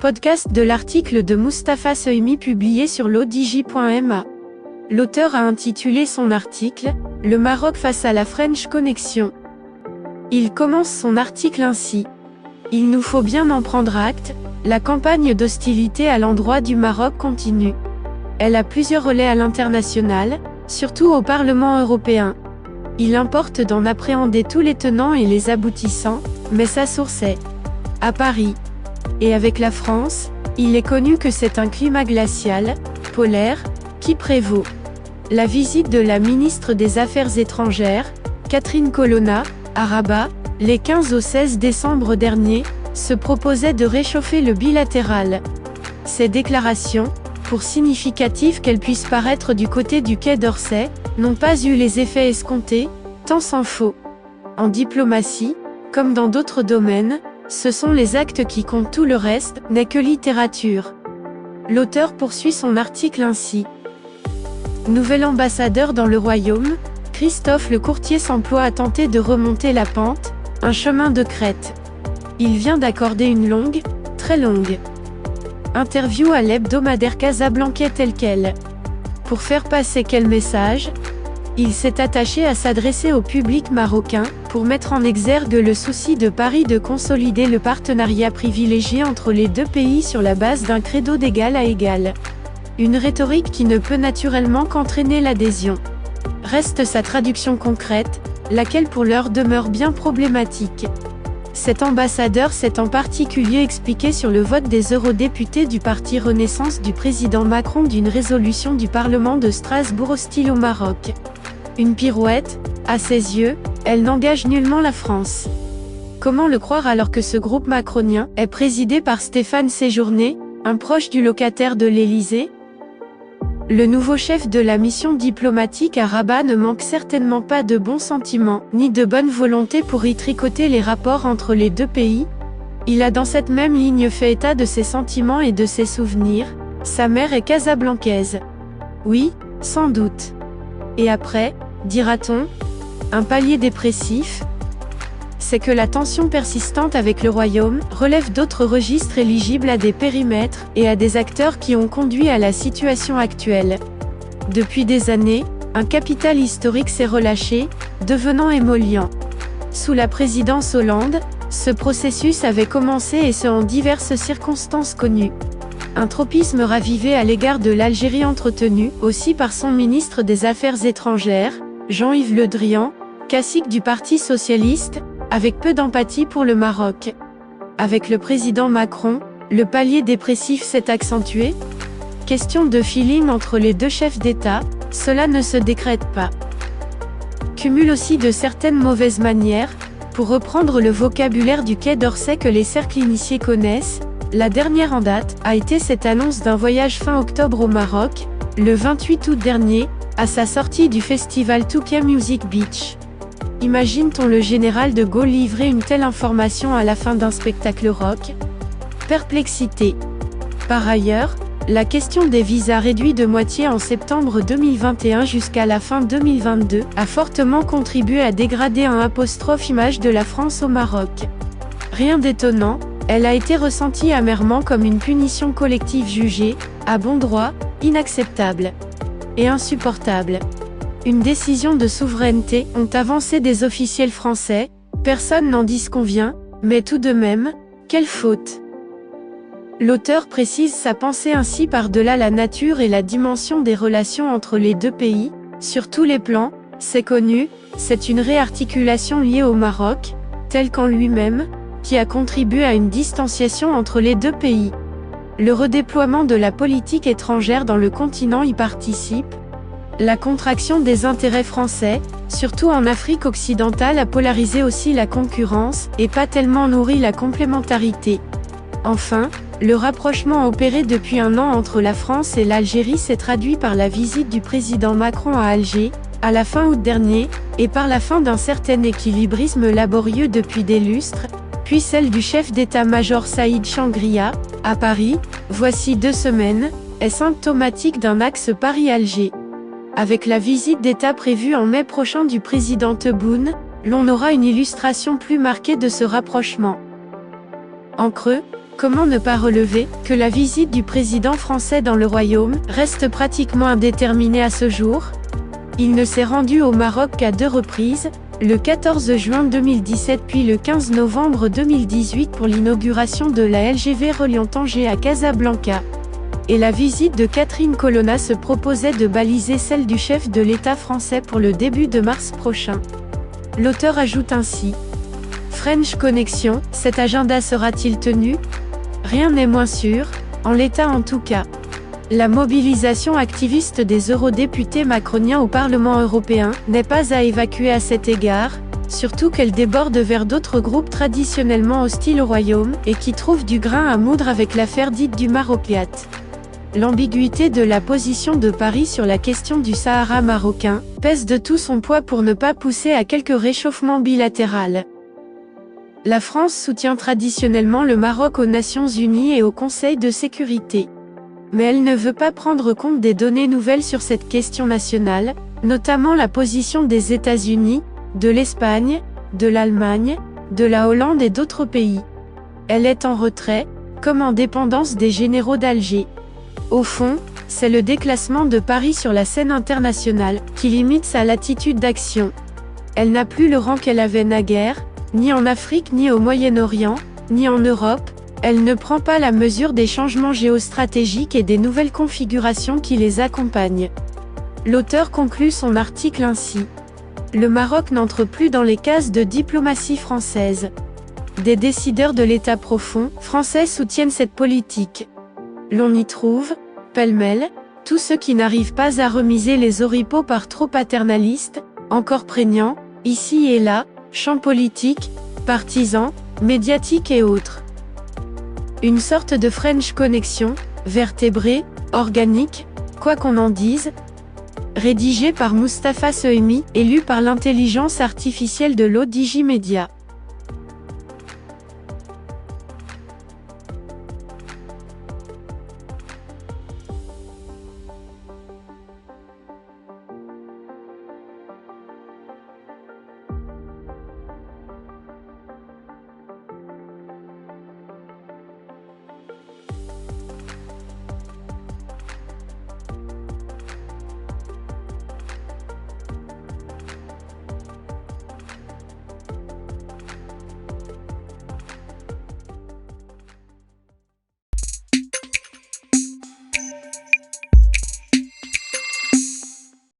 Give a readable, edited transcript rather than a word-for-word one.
Podcast de l'article de Mustapha Sehmi publié sur l'odj.ma. L'auteur a intitulé son article « Le Maroc face à la French Connection ». Il commence son article ainsi. Il nous faut bien en prendre acte, la campagne d'hostilité à l'endroit du Maroc continue. Elle a plusieurs relais à l'international, surtout au Parlement européen. Il importe d'en appréhender tous les tenants et les aboutissants, mais sa source est à Paris. Et avec la France, il est connu que c'est un climat glacial, polaire, qui prévaut. La visite de la ministre des Affaires étrangères, Catherine Colonna, à Rabat, les 15 au 16 décembre dernier, se proposait de réchauffer le bilatéral. Ces déclarations, pour significatives qu'elles puissent paraître du côté du Quai d'Orsay, n'ont pas eu les effets escomptés, tant s'en faut. En diplomatie, comme dans d'autres domaines, ce sont les actes qui comptent, tout le reste n'est que littérature. L'auteur poursuit son article ainsi. Nouvel ambassadeur dans le royaume, Christophe le courtier s'emploie à tenter de remonter la pente, un chemin de crête. Il vient d'accorder une longue, très longue interview à l'hebdomadaire Casablancais tel quel. Pour faire passer quel message? Il s'est attaché à s'adresser au public marocain, pour mettre en exergue le souci de Paris de consolider le partenariat privilégié entre les deux pays sur la base d'un credo d'égal à égal. Une rhétorique qui ne peut naturellement qu'entraîner l'adhésion. Reste sa traduction concrète, laquelle pour l'heure demeure bien problématique. Cet ambassadeur s'est en particulier expliqué sur le vote des eurodéputés du parti Renaissance du président Macron d'une résolution du Parlement de Strasbourg hostile au Maroc. Une pirouette, à ses yeux, elle n'engage nullement la France. Comment le croire alors que ce groupe macronien est présidé par Stéphane Séjourné, un proche du locataire de l'Élysée? Le nouveau chef de la mission diplomatique à Rabat ne manque certainement pas de bons sentiments, ni de bonne volonté pour y tricoter les rapports entre les deux pays. Il a dans cette même ligne fait état de ses sentiments et de ses souvenirs. Sa mère est casablancaise. Oui, sans doute. Et après, dira-t-on, un palier dépressif? C'est que la tension persistante avec le royaume relève d'autres registres éligibles à des périmètres et à des acteurs qui ont conduit à la situation actuelle. Depuis des années, un capital historique s'est relâché, devenant émollient. Sous la présidence Hollande, ce processus avait commencé et ce en diverses circonstances connues. Un tropisme ravivé à l'égard de l'Algérie entretenu aussi par son ministre des Affaires étrangères, Jean-Yves Le Drian, cacique du Parti socialiste, avec peu d'empathie pour le Maroc. Avec le président Macron, le palier dépressif s'est accentué. Question de feeling entre les deux chefs d'État, cela ne se décrète pas. Cumul aussi de certaines mauvaises manières, pour reprendre le vocabulaire du Quai d'Orsay que les cercles initiés connaissent, la dernière en date a été cette annonce d'un voyage fin octobre au Maroc, le 28 août dernier, à sa sortie du festival Touquet Music Beach. Imagine-t-on le général de Gaulle livrer une telle information à la fin d'un spectacle rock? Perplexité. Par ailleurs, la question des visas réduits de moitié en septembre 2021 jusqu'à la fin 2022 a fortement contribué à dégrader image de la France au Maroc. Rien d'étonnant, elle a été ressentie amèrement comme une punition collective jugée, à bon droit, inacceptable et insupportable. Une décision de souveraineté, ont avancé des officiels français, personne n'en disconvient, mais tout de même, quelle faute! L'auteur précise sa pensée ainsi par-delà la nature et la dimension des relations entre les deux pays, sur tous les plans, c'est connu, c'est une réarticulation liée au Maroc, tel qu'en lui-même, qui a contribué à une distanciation entre les deux pays. Le redéploiement de la politique étrangère dans le continent y participe. La contraction des intérêts français, surtout en Afrique occidentale, a polarisé aussi la concurrence, et pas tellement nourri la complémentarité. Enfin, le rapprochement opéré depuis un an entre la France et l'Algérie s'est traduit par la visite du président Macron à Alger, à la fin août dernier, et par la fin d'un certain équilibrisme laborieux depuis des lustres, puis celle du chef d'état-major Saïd Changria, à Paris, voici 2 semaines, est symptomatique d'un axe Paris-Alger. Avec la visite d'État prévue en mai prochain du président Tebboune, l'on aura une illustration plus marquée de ce rapprochement. En creux, Comment ne pas relever que la visite du président français dans le royaume reste pratiquement indéterminée à ce jour? Il ne s'est rendu au Maroc qu'à 2 reprises, le 14 juin 2017 puis le 15 novembre 2018 pour l'inauguration de la LGV reliant Tanger à Casablanca. Et la visite de Catherine Colonna se proposait de baliser celle du chef de l'État français pour le début de mars prochain. L'auteur ajoute ainsi: French Connection, cet agenda sera-t-il tenu? Rien n'est moins sûr, en l'état en tout cas. La mobilisation activiste des eurodéputés macroniens au Parlement européen n'est pas à évacuer à cet égard, surtout qu'elle déborde vers d'autres groupes traditionnellement hostiles au royaume, et qui trouvent du grain à moudre avec l'affaire dite du Maroquiat. L'ambiguïté de la position de Paris sur la question du Sahara marocain pèse de tout son poids pour ne pas pousser à quelque réchauffement bilatéral. La France soutient traditionnellement le Maroc aux Nations Unies et au Conseil de sécurité. Mais elle ne veut pas prendre compte des données nouvelles sur cette question nationale, notamment la position des États-Unis, de l'Espagne, de l'Allemagne, de la Hollande et d'autres pays. Elle est en retrait, comme en dépendance des généraux d'Alger. Au fond, c'est le déclassement de Paris sur la scène internationale qui limite sa latitude d'action. Elle n'a plus le rang qu'elle avait naguère, ni en Afrique ni au Moyen-Orient, ni en Europe. Elle ne prend pas la mesure des changements géostratégiques et des nouvelles configurations qui les accompagnent. L'auteur conclut son article ainsi. Le Maroc n'entre plus dans les cases de diplomatie française. Des décideurs de l'État profond français soutiennent cette politique. L'on y trouve, pêle-mêle, tous ceux qui n'arrivent pas à remiser les oripeaux par trop paternalistes, encore prégnants, ici et là, champs politiques, partisans, médiatiques et autres. Une sorte de French Connection, vertébrée, organique, quoi qu'on en dise. Rédigé par Mustapha Sohimi et lu par l'intelligence artificielle de l'ODJ Media.